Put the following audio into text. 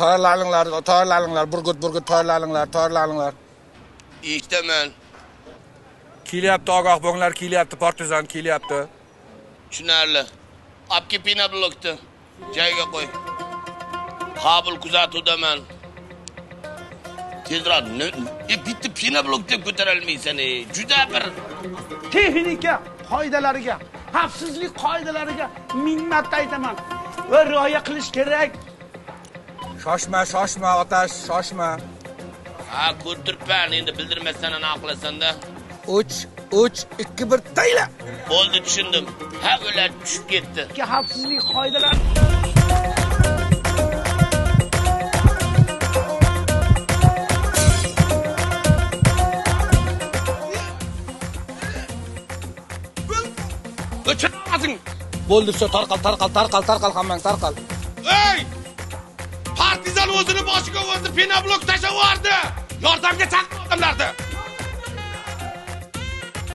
Tayyorlaninglar, burgut tayyorlaninglar. Eshitaman. Kelyapti, ogoh bo'linglar, kelyapti, partizan kelyapti. Tushunarli. Olib pina blokni. Joyiga qo'y. Qabul kuzatuvdaman. Tezroq, bitta pina blok deb ko'tarolmaysan. Juda bir texnika qoidalariga, xavfsizlik qoidalariga minnat aytaman. Va rioya qilish kerak. Shoshma, otash, shoshma. ha, ko'rtirpan, endi bildirmasdan ana qilasanda. 3, 2, 1 tayla. Bo'ldi, tushundim. Ha, ular tushib ketdi. Xavfsizlik qoidalari O'chirasing. Bo'ldi, tarqal hammang, tarqal. Ey! Partizan o'zini boshiga o'zi pina blok tashlab yubordi. Yordamga chaqir odamlarni.